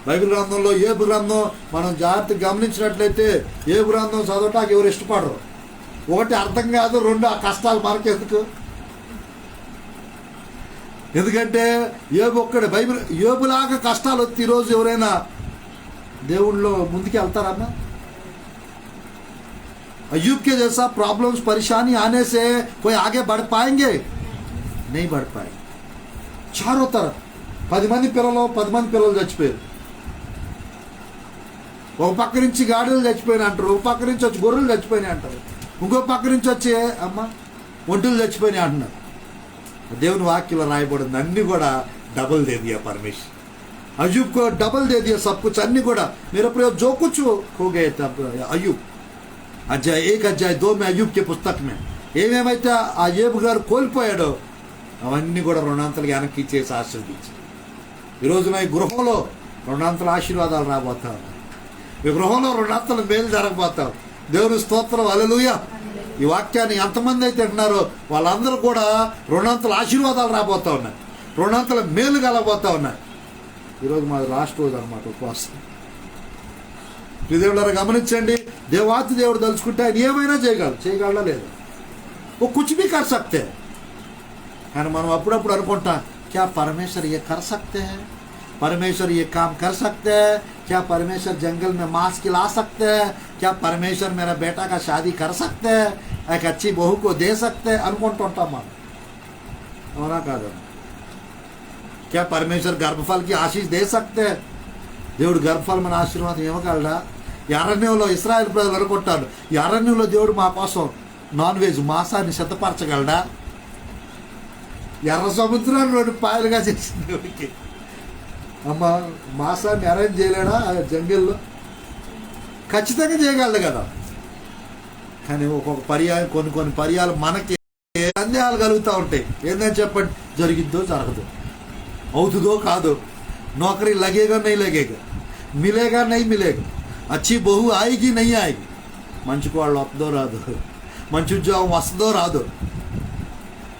బైబిల్ గ్రంథంలో ఏబు గ్రంథం మనం జాగ్రత్తగా గమనించినట్లయితే ఏబు గ్రంథం చదవటానికి ఎవరు ఇష్టపడరు. ఒకటి అర్థం కాదు, రెండు ఆ కష్టాలు మనకెందుకు? ఎందుకంటే ఏబు ఒక్కడే. బైబిల్ ఏబులాగా కష్టాలు వచ్చి ఈరోజు ఎవరైనా దేవుళ్ళో ముందుకు వెళ్తారమ్మా? अय्यूब के जैसा प्रॉब्लम्स परेशानी आने से कोई आगे बढ़ पाएंगे? नहीं बढ़ पाएंगे. चारों तरफ 10 మంది పిల్లలు చచ్చిపోయారు. ఒక పక్క నుంచి గాడిదలు చచ్చిపోయినా అంటారు, ఒక పక్క నుంచి వచ్చి గొర్రెలు చచ్చిపోయినాయి అంటారు, ఇంకో పక్క నుంచి వచ్చి అమ్మ ఒంటెలు చచ్చిపోయినాయి అంటున్నారు. దేవుని వాక్యంలో రాయబడింది అన్ని కూడా డబుల్ దే దియా పరమేశ్వర్. अय्यूब को डबल दे दिया सब कुछ. అన్ని కూడా मेरे प्रिय जो कुछ हो गए तब अय्यूब అధ్యాయ 1 అధ్యాయ 2 में అయ్యూబ్ के पुस्तक में ఏమేమైతే ఆ ఏబు గారు కోల్పోయాడో అవన్నీ కూడా రుణాంతలుగా వెనక్కి ఇచ్చేసి ఆశీర్వదించాడు. ఈరోజు నా ఈ గృహంలో రుణాంతల ఆశీర్వాదాలు రాబోతా ఉన్నాయి. ఈ గృహంలో రుణాంతలు మేలు జరగబోతాం. దేవుని స్తోత్రం, హల్లెలూయా. ఈ వాక్యాన్ని ఎంతమంది అయితే అంటున్నారో వాళ్ళందరూ కూడా రుణాంతల ఆశీర్వాదాలు రాబోతా ఉన్నాయి, రుణాంతల మేలు కలగబోతా ఉన్నాయి. ఈరోజు మాది లాస్ట్ రోజు అనమాట ఉపవాసం. దేవుళ్ళారా గమనించండి, దేవాతి దేవుడు తలుచుకుంటే ఆయన ఏమైనా చేయగలడా లేదా? ఓ కుచ్ భీ కర్ సక్తే. కానీ మనం అప్పుడప్పుడు అనుకుంటాం, క్యా పరమేశ్వర్ ఏ కర్ సక్తే హై, परमेश्वर ये काम कर सकते हैं क्या? परमेश्वर जंगल में मांस खिला सकते हैं क्या? परमेश्वर मेरा बेटा का शादी कर सकते हैं, एक अच्छी बहू को दे सकते हैं అనుకుంటుంటాం మనం. అవునా కాదు? क्या परमेश्वर गर्भफल की आशीष दे सकते हैं? దేవుడు గర్భఫలమైన ఆశీర్వాదం ఇవ్వగలడా? ఈ అరణ్యంలో ఇశ్రాయేలు ప్రజలు అనుకుంటారు, ఈ అరణ్యంలో దేవుడు మా కోసం నాన్ వెజ్ మాంసాన్ని సిద్ధపరచగలడా? ఎర్ర సముద్రాన్ని 2 పాయలుగా చేసింది దేవుడికి. అమ్మ మాంసాన్ని అరేంజ్ చేయలేడా జంగిల్లో? ఖచ్చితంగా చేయగలడు కదా. కానీ ఒక్కొక్క పర్యాయం కొన్ని పర్యాలు మనకి సందేహాలు కలుగుతూ ఉంటాయి. ఏంటని చెప్పండి, జరిగిద్దో జరగదు, అవుతుందో కాదు, नौकरी लगेगा नहीं लगेगा, मिलेगा नहीं मिलेगा, अच्छी बहू आएगी नहीं आएगी, మంచి కోళ్ళు వస్తుందో రాదు, మంచి ఉద్యోగం వస్తుందో రాదు,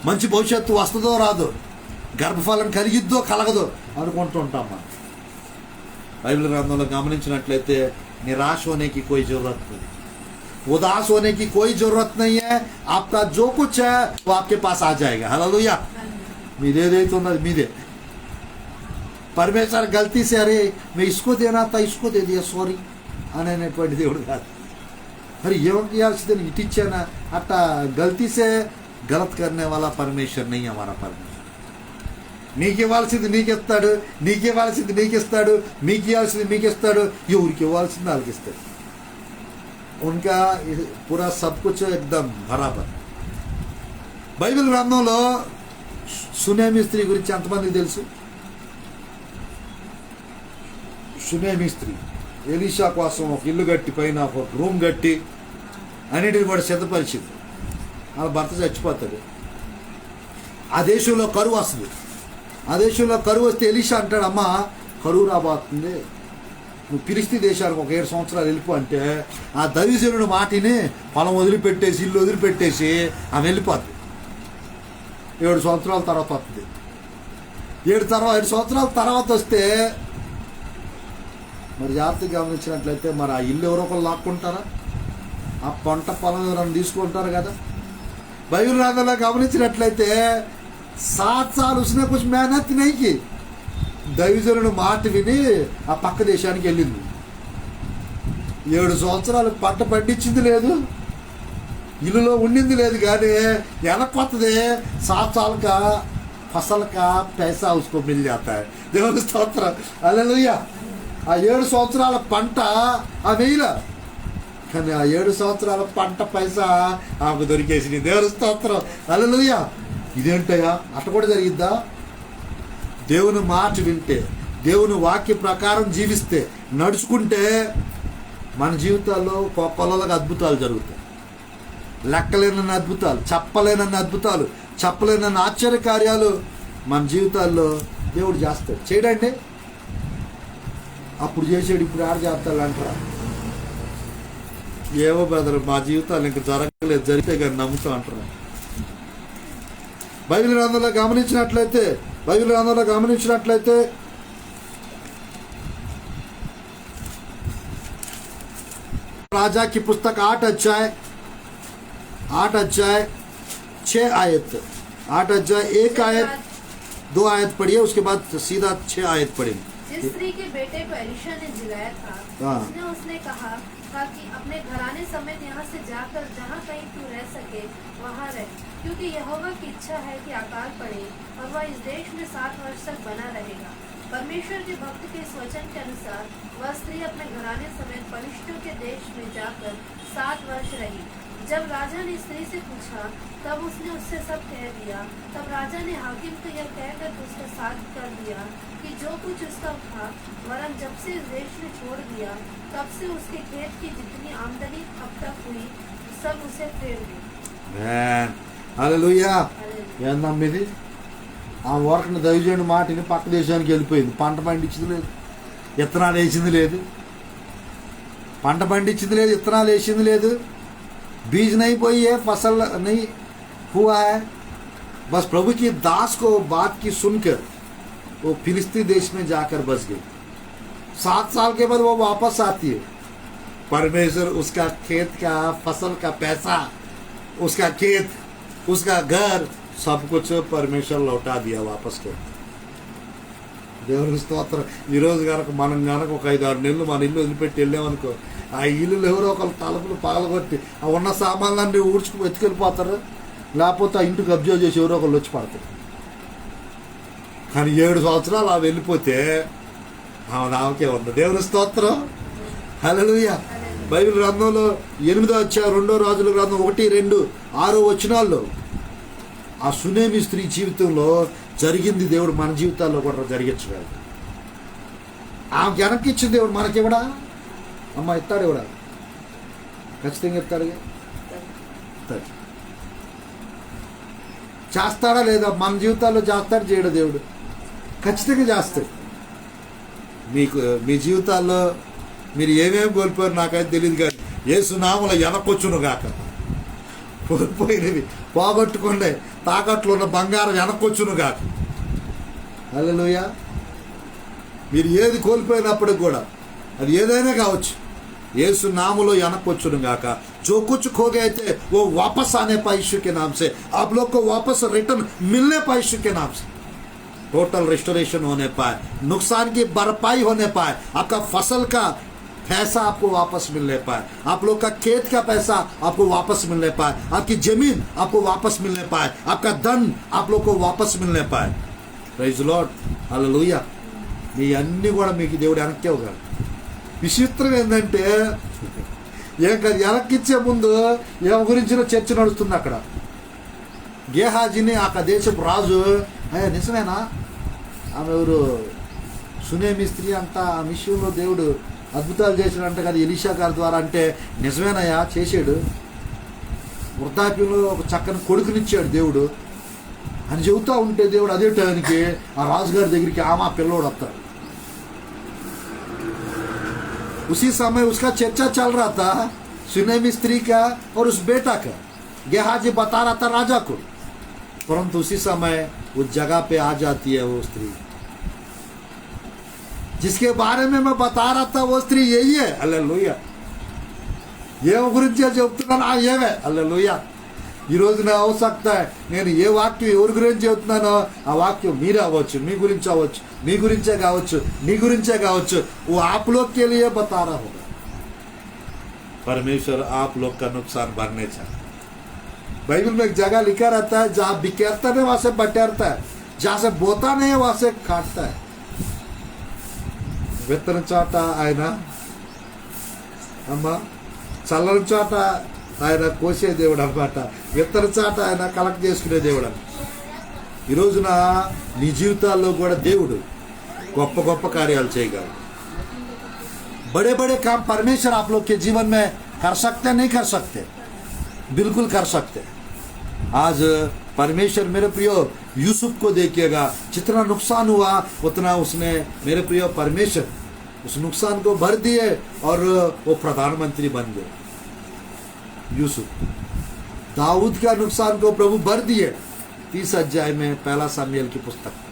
మంచి భవిష్యత్తు వస్తుందో రాదు, గర్భఫలం కలిగిద్దో కలగదో అనుకుంటూ ఉంటాం మనం. బైబిల్ గ్రంథంలో గమనించినట్లయితే निराश होने की कोई जरूरत नहीं, उदास होने की कोई जरूरत नहीं है. आपका जो कुछ है वो आपके पास आ जाएगा. हालेलुया. మీదేదైతే ఉన్నది మీదే. परमेश्वर गलती से अरे मैं इसको देना था इसको दे दिया सॉरी అనేటువంటి దేవుడు కాదు. अरे ఎవరికి ఇవ్వాల్సింది ఇటు ఇచ్చానా అట్టా गलती से गलत करने वाला परमेश्वर नहीं हमारा परमेश्वर. నీకు ఇవ్వాల్సింది నీకు ఇస్తాడు, నీకు ఇవ్వాల్సింది నీకు ఇస్తాడు, మీకు ఇవ్వాల్సింది మీకు ఇస్తాడు, ఎవరికి ఇవ్వాల్సింది వాళ్ళకి ఇస్తాడు. उनका पूरा सब कुछ एकदम बराबर. బైబిల్ గ్రంథంలో సునేమి స్త్రీ గురించి ఎంతమందికి తెలుసు? సునేమి స్త్రీ ఎలీషా కోసం ఒక ఇల్లు కట్టి పైన ఒక రూమ్ కట్టి అన్నిటిని కూడా సిద్ధపరిచింది. వాళ్ళ భర్త చచ్చిపోతాడు. ఆ దేశంలో కరువు వస్తుంది. ఆ దేశంలో కరువు వస్తే ఎలీషా అంటాడు, అమ్మ కరువు రాబోతుంది, నువ్వు ఫిలిస్తీ దేశానికి ఒక 7 సంవత్సరాలు వెళ్ళిపో అంటే ఆ దైవజనుడి మాటిని పొలం వదిలిపెట్టేసి ఇల్లు వదిలిపెట్టేసి ఆమె వెళ్ళిపోద్ది. 7 సంవత్సరాల తర్వాత వస్తుంది. 7 సంవత్సరాల తర్వాత వస్తే మరి జాగ్రత్తగా గమనించినట్లయితే మరి ఆ ఇల్లు ఎవరో ఒకరు లాక్కుంటారా? ఆ పంట పొలం ఎవరైనా తీసుకుంటారు కదా. బైబిల్ గ్రంథంలో గమనించినట్లయితే 7 साल उसने कुछ मेहनत नहीं की. దైవజనుడు మాట విని ఆ పక్క దేశానికి వెళ్ళింది. 7 సంవత్సరాలు పంట పండించింది లేదు, ఇల్లులో ఉండింది లేదు, కానీ వెనకొత్తది 7 साल का फसल का पैसा उसको मिल जाता है. దేవుని స్తోత్రం, హల్లెలూయా. ఆ 7 సంవత్సరాల పంట ఆ వేయల, కానీ ఆ 7 సంవత్సరాల పంట పైసా ఆమెకు దొరికేసింది. దేవుని స్తోత్రం, హల్లెలూయా. ఇదేంటయ్యా అట్ట కూడా జరిగిద్దా? దేవుని మాట వింటే, దేవుని వాక్య ప్రకారం జీవిస్తే, నడుచుకుంటే మన జీవితాల్లో కొల్లలకు అద్భుతాలు జరుగుతాయి. లెక్కలేనన్ని అద్భుతాలు, చెప్పలేనన్ని అద్భుతాలు, చెప్పలేనన్ని ఆశ్చర్యకార్యాలు మన జీవితాల్లో దేవుడు చేస్తాడు. చేయడండి, అప్పుడు చేసాడు ఇప్పుడు ఆడ చేస్తాడు అంటారా? ఏవో బ్రదర్ మా జీవితాలు ఇంకా జరగలేదు, జరిగితే కానీ నమ్ముతూ అంటారా? బైబిల్ గ్రంథంలో గమనించినట్లయితే राजा की पुस्तक 8 अध्याय 6 आयत, 8 अध्याय 1 आयत 2 आयत पढ़िए, उसके बाद सीधा 6 आयत पढ़ेंगे. जिस स्त्री के बेटे को एलीशा ने जिलाया था, उसने कहा था कि अपने घराने समेत यहाँ से जाकर जहाँ कहीं तू रह सके वहाँ रह, क्योंकि यहोवा की इच्छा है कि अकाल पड़े और वह इस देश में 7 वर्ष तक बना रहेगा. परमेश्वर के भक्त के इस वचन के अनुसार वह स्त्री अपने घराने समेत पलिश्तियों के देश में जाकर 7 वर्ष रही. जब राजा ने स्त्री से पूछा तब उसने उससे सब कह दिया. तब राजा ने हाकिम को यह कहकर उसके साथ कर दिया कि जो कुछ उसका था, वरन जब से इस देश ने छोड़ दिया तब से उसके खेत की जितनी आमदनी अब तक हुई सब उसे फेर दी. హల్లెలూయా. ఏందమ్మది? ఆ వరకున్న దైవజనుడి మాటిని పక్క దేశానికి వెళ్ళిపోయింది. పంట పండించింది లేదు, విత్తనాలు వేసింది లేదు, విత్తనాలు వేసింది లేదు, बीज नहीं बोई है, फसल नहीं हुआ है. बस प्रभु की दास को बात की सुनकर वो फिलिस्ती देश में जाकर बस गई. 7 साल के बाद वो वापस आती है. परमेश्वर उसका खेत का फसल का पैसा, उसका खेत, उसका घर, सब कुछ परमेश्वर लौटा दिया वापस कर. దేవుని స్తోత్రం. ఈరోజు కనుక మనం కనుక ఒక 5-6 నెలలు మన ఇల్లు వదిలిపెట్టి వెళ్ళామనుకో, ఆ ఇల్లులు ఎవరో ఒకళ్ళు తలుపులు పగలగొట్టి ఆ ఉన్న సామాన్లన్నీ ఊడ్చుకు ఎత్తుకెళ్ళిపోతారు, లేకపోతే ఆ ఇంటికి కబ్జా చేసి ఎవరో ఒకళ్ళు వచ్చి పడతారు. కానీ 7 సంవత్సరాలు ఆ వెళ్ళిపోతే ఆమెకే ఉంది. దేవుని స్తోత్రం, హల్లెలూయా. బైబిల్ గ్రంథంలో 8వ అధ్యాయం 2వ రాజుల గ్రంథం 1, 2, 6 వచనాల్లో ఆ సునేమి స్త్రీ జీవితంలో జరిగింది దేవుడు మన జీవితాల్లో కూడా జరిగించగలడు. ఆమెకి వెనక్కి ఇచ్చిన దేవుడు మనకి ఇవ్వడా? అమ్మ ఇస్తాడు, ఇవ్వడా? ఖచ్చితంగా ఇస్తాడు. చేస్తాడా లేదా? మన జీవితాల్లో చేస్తాడు, చేయడు దేవుడు? ఖచ్చితంగా చేస్తాడు. మీ జీవితాల్లో మీరు ఏమేమి కోల్పోయారు నాకైతే తెలియదు, కానీ యేసు నామములో వెనకొచ్చును గాక. కోల్పోయినవి పోగొట్టుకునే తాకట్లు ఉన్న బంగారం వెనకొచ్చును గాక. హల్లెలూయా. మీరు ఏది కోల్పోయినప్పుడు కూడా అది ఏదైనా కావచ్చు, యేసు नामలో వెనకొచ్చును గాక. जो कुछ खो गए थे वो वापस आने पाए यीशु के नाम से. आप लोग को वापस रिटर्न मिलने पाए यीशु के नाम से. टोटल रेस्टोरेशन होने पाए, नुकसान की भरपाई होने पाए, आपका फसल का पैसा आपको वापस मिलने पाए, आप लोग का खेत का पैसा आपको वापस मिलने पाए, आपकी जमीन आपको वापस मिलने पाए, आपका धन आप लोग को वापस मिलने पाए. प्रेज द लॉर्ड, హల్లెలూయా. మీ అన్నీ కూడా మీకు దేవుడు వెనక్కి ఇవ్వగలడు. విచిత్రం ఏంటంటే ఏం కాదు, వెనక్కిచ్చే ముందు ఏం గురించిన చర్చ నడుస్తుంది అక్కడ. గేహాజీని ఆ దేశపు రాజు, అయ్యా నిజమేనా ఆమె ఎవరు సునేమి స్త్రీ అంట, ఆ విషయంలో దేవుడు అద్భుతాలు చేసినంట కదా ఎలీషా గారి ద్వారా, అంటే నిజమేనయ్యా చేసాడు, వృద్ధాప్యంలో ఒక చక్కని కొడుకునిచ్చాడు దేవుడు అని చెబుతూ ఉంటే దేవుడు అదే టైంకి ఆ రాజుగారి దగ్గరికి ఆమె పిల్లోడు వస్తాడు. उसी समय उसका चर्चा चल रहा था सुनेमी स्त्री का और उस बेटा का. गेहाजी बता रहा था राजा को, परंतु उसी समय उस जगह पे आ जाती है वो स्त्री जिसके बारे में मैं बता रहा था. वो स्त्री यही है. హల్లెలూయా. ఏ గురించి చెప్తున్నాను ఏమే. హల్లెలూయా. ఈ రోజున అవసక్తా నేను ఏ వాక్యం ఎవరి గురించి చెబుతున్నానో ఆ వాక్యం మీరే అవ్వచ్చు, మీ గురించి అవ్వచ్చు, మీ గురించే కావచ్చు, నీ గురించే కావచ్చు. वो आप लोग के लिए बता रहा होगा. परमेश्वर आप लोग का नुकसान भरने चाहिए. बाइबल में एक जगह लिखा रहता है जहाँ बिखेरता नहीं वहां से बटेरता है, जहाँ से बोता नहीं वहां से काटता है. విత్తన చోట ఆయన అమ్మా, చల్లని చోట ఆయన కోసే దేవుడు అనమాట, విత్తన చాట ఆయన కలెక్ట్ చేసుకునే దేవుడు అని. ఈ రోజున నీ జీవితాల్లో కూడా దేవుడు గొప్ప గొప్ప కార్యాలు చేయగలడు. बड़े बड़े काम परमेश्वर आप लोग के जीवन में कर सकते नहीं कर सकते, बिल्कुल कर सकते. आज परमेश्वर मेरे प्रियो यूसुफ को देखिएगा, जितना नुकसान हुआ उतना उसने मेरे प्रियो परमेश्वर उस नुकसान को भर दिए और वो प्रधानमंत्री बन गए. यूसुफ दाऊद का नुकसान को प्रभु भर दिए 30 అధ్యాయం में पहला సమూయేలు की పుస్తకం.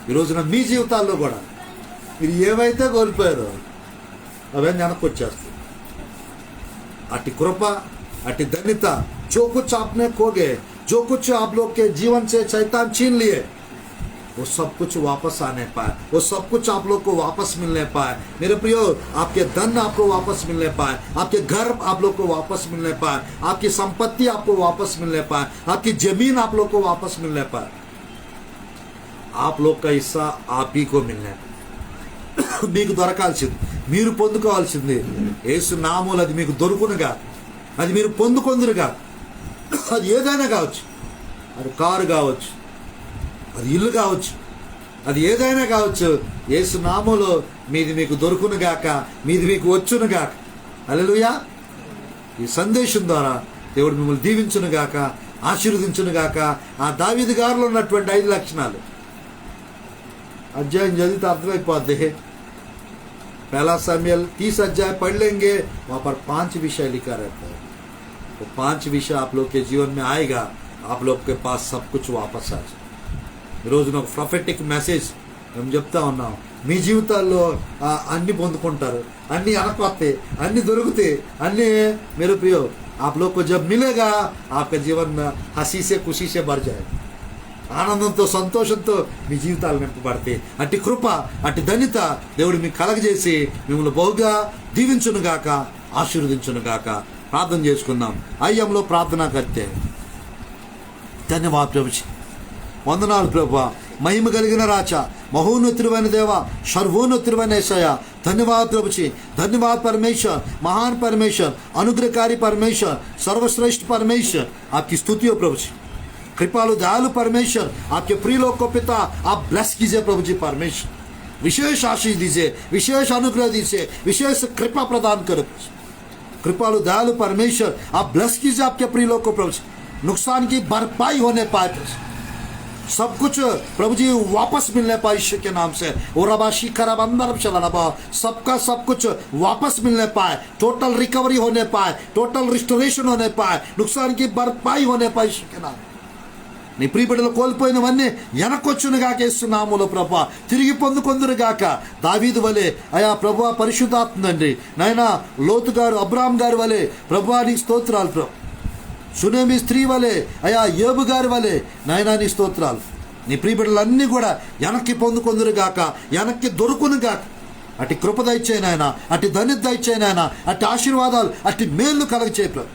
ఈ రోజున మీ జీవితాల్లో కూడా మీరు ఏవైతే కోల్పోయారో అవన్నీ వెనక్కొచ్చేస్తాయి. अति कृपा अति धन्यता जो कुछ आपने खो गए, जो कुछ आप लोग के जीवन से शैतान छीन लिए, वो सब कुछ वापस आने पाए, वो सब कुछ आप लोग को वापस मिलने पाए. मेरे प्रियो आपके धन आपको वापस मिलने पाए, आपके घर आप लोग को वापस मिलने पाए, आपकी संपत्ति आपको वापस मिलने पाए, आपकी जमीन आप लोग को वापस मिलने पाए. आप लोग का हिस्सा आप ही को मिलने మీకు దొరకాల్సింది, మీరు పొందుకోవాల్సింది యేసు నామములో అది మీకు దొరుకునుగా, అది మీరు పొందుకొందురుగా. అది ఏదైనా కావచ్చు, అది కారు కావచ్చు, అది ఇల్లు కావచ్చు, అది ఏదైనా కావచ్చు. యేసు నామములో మీది మీకు దొరుకునుగాక, మీది మీకు వచ్చునుగాక. హల్లెలూయా. ఈ సందేశం ద్వారా దేవుడు మిమ్మల్ని దీవించునుగాక, ఆశీర్వదించునుగాక. ఆ దావీదు గారిలో ఉన్నటువంటి 5 లక్షణాలు अध्याय जल्दी अर्थమైపోద్ది. पहला समूएल 30 अध्याय पढ़ लेंगे, वहाँ पर 5 विषय लिखा रहता है. वो 5 विषय आप लोग के जीवन में आएगा, आप लोग के पास सब कुछ वापस आ जाए. ఈరోజు నాకు ప్రొఫెటిక్ మెసేజ్ మేము చెప్తా ఉన్నాం. మీ జీవితాల్లో అన్ని పొందుకుంటారు, అన్ని అనకొత్తాయి, అన్ని దొరుకుతాయి, అన్ని मेरे प्रियो आप लोग को जब मिलेगा आपका जीवन हंसी से खुशी से भर जाए. ఆనందంతో సంతోషంతో మీ జీవితాలు నింపబడతాయి. అట్టి కృప అట్టి ధన్యత దేవుడు మీకు కలగజేసి మిమ్మల్ని బహుగా దీవించునుగాక, ఆశీర్వదించునుగాక. ప్రార్థన చేసుకుందాం. అయ్యంలో ప్రార్థన కర్తే ధన్యవాద ప్రభుజీ, వందనాలు ప్రభా. మహిమ కలిగిన రాజా, మహోన్నతుడైన దేవ, సర్వోన్నతుడైన యేసయ్య, धन्यवाद प्रभु जी, धन्यवाद परमेश्वर, महान परमेश्वर, अनुग्रहकारी परमेश्वर, सर्वश्रेष्ठ परमेश्वर. आपकी स्तुति हो प्रभु जी. कृपालु दयालु परमेश्वर, आपके प्रिय लोग को पिता आप ब्लेस कीजिए प्रभु जी. परमेश्वर विशेष आशीष दीजिए, विशेष अनुग्रह दीजिए, विशेष कृपा प्रदान करो. कृपालु दयालु परमेश्वर आप ब्लेस कीजिए आपके प्रिय लोग को प्रभु जी. नुकसान की भरपाई होने पाए प्रभु, सब कुछ प्रभु जी वापस मिलने पाए ईश्वर के नाम से. और रबाशी खराब अंदर चला सबका सब कुछ वापस मिलने पाए, टोटल रिकवरी होने पाए, टोटल रिस्टोरेशन होने पाए, नुकसान की भरपाई होने पाए ईश्वर के नाम. నీ ప్రియ బిడ్డలు కోల్పోయినవన్నీ వెనకొచ్చునుగాక యేసునామములో ప్రభా, తిరిగి పొందుకొందురుగాక. దావీదు వలె అయా ప్రభా, పరిశుద్ధాత్మ తండ్రి నాయనా, లోతు గారు అబ్రాహాం గారి వలె ప్రభా నీకు స్తోత్రాలు ప్రభు. సునేమి స్త్రీ వలె అయా యోబు గారి వలె నాయనా నీ స్తోత్రాలు. నీ ప్రియ బిడ్డలన్నీ కూడా వెనక్కి పొందుకొందురుగాక, వెనక్కి దొరుకునుగాక. అటు కృప దయచేయి నాయన, అటు ధన్యత దయచేయి నాయన, అటు ఆశీర్వాదాలు, అటు మేలు కలగచేయి ప్రభు.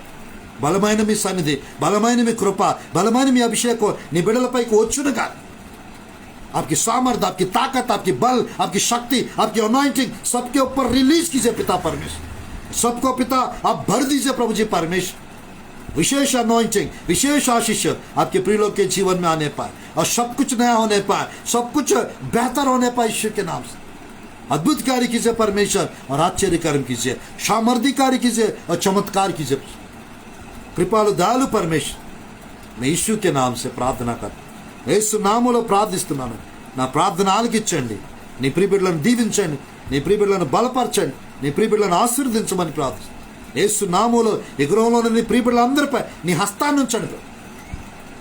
బలమైన మీ సన్నిధి, బలమైన మీ కృప, బలమైన మీ అభిషేకం నీ బిడ్డలపైకి వచ్చునుగా. आपकी सामर्थ, आपकी ताकत, आपकी बल, आपकी शक्ति, आपकी अनॉइंटिंग सबके ऊपर रिलीज कीजिए पिता परमेश्वर. सबको पिता आप भर दीजिए प्रभु जी परमेश्वर। विशेष अनॉइंटिंग, विशेष आशीष आपके प्रिय लोग के जीवन में आने पाए और सब कुछ नया होने पाए, सब कुछ बेहतर होने पाए यीशु के नाम से। अद्भुत कार्य कीजिए परमेश्वर और आश्चर्य कर्म कीजिए, सामर्थ्य कार्य कीजिए और चमत्कार कीजिए। कृपालु दयालु परमेश्वर, मैं यीशु के नाम से प्रार्थना कर, యేసు నామములో ప్రార్థిస్తున్నాను। నా ప్రార్థన ఆలకించండి, నీ ప్రియబిడ్డలను దీవించండి, నీ ప్రియబిడ్డలను బలపరచండి, నీ ప్రియబిడ్డలను ఆశీర్వదించమని ప్రార్థిస్తున్నాను। యేసు నామములో ఈ గృహంలోని నీ ప్రియబిడ్డలందరిపై నీ హస్తాన్ని ఉంచండి।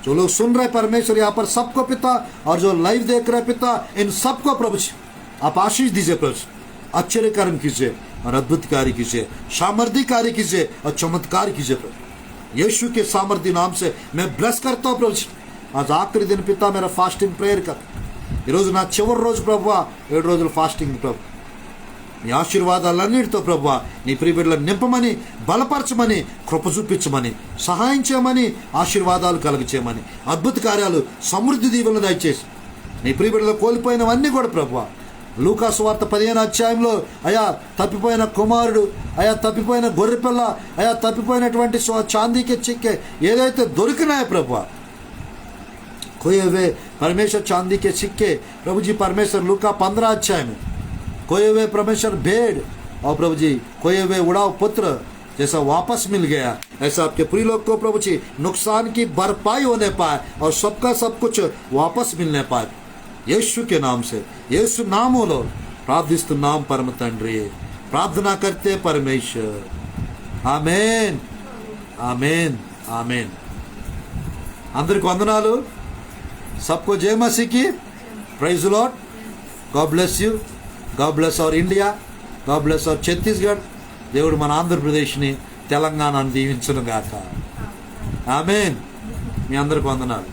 जो लोग सुन रहे परमेश्वर यहाँ पर सबको पिता और जो लाइव देख रहे पिता, इन सबको प्रभु जी आप आशीष दीजिए प्रभु, आश्चर्य कर्म कीजिए और अद्भुत कार्य कीजिए, सामर्थ्य कार्य कीजिए और चमत्कार कीजिए प्रभु। यीशु के सामर्थ्य नाम से मैं ब्लेस करता हूँ प्रभु जी। आज आखिरी दिन पिता मेरा फास्टिंग प्रेयर कर, ఈ రోజు నా చివరి రోజు ప్రభువా, 7 రోజులు ఫాస్టింగ్ ప్రభు। నీ ఆశీర్వాదాలన్నిటితో ప్రభువా నీ ప్రియబిడ్డలను నింపమని, బలపరచమని, కృప చూపించమని, సహాయం చేయమని, ఆశీర్వాదాలు కలుగచేయమని, అద్భుత కార్యాలు, సమృద్ధి దీవెనలు దయచేసి నీ ప్రియబిడ్డలు కోల్పోయినవన్నీ కూడా ప్రభువా, లూకా సువార్త 15వ అధ్యాయంలో అయా తప్పిపోయిన కుమారుడు, అయా తప్పిపోయిన గొర్రెపిల్ల, అయా తప్పిపోయినటువంటి చాందీకి చిక్కే ఏదైతే దొరికినాయో ప్రభువా, खोए हुए परमेश्वर चांदी के सिक्के प्रभु जी परमेश्वर लूका 15 अध्याय में खोए हुए परमेश्वर भेड़ और प्रभु जी खोए हुए उड़ाव पुत्र जैसा वापस मिल गया, ऐसा आपके प्रिय लोग को प्रभु जी नुकसान की भरपाई होने पाए और सबका सब कुछ वापस मिलने पाए। यीशु के नाम से, यीशु नामों प्राర్థిస్తున్నాం परम తండ్రి, प्रार्थना करते परमेश्वर। आमेन आमेन आमेन। అందరికి వందనాలు। सबको जय मसीह की। Praise the Lord. God bless you, God bless our India, God bless our Chhattisgarh. దేవుడు మన ఆంధ్రప్రదేశ్ని, తెలంగాణను దీవించును గాక। ఆమేన్। మీ అందరికి వందనాలు।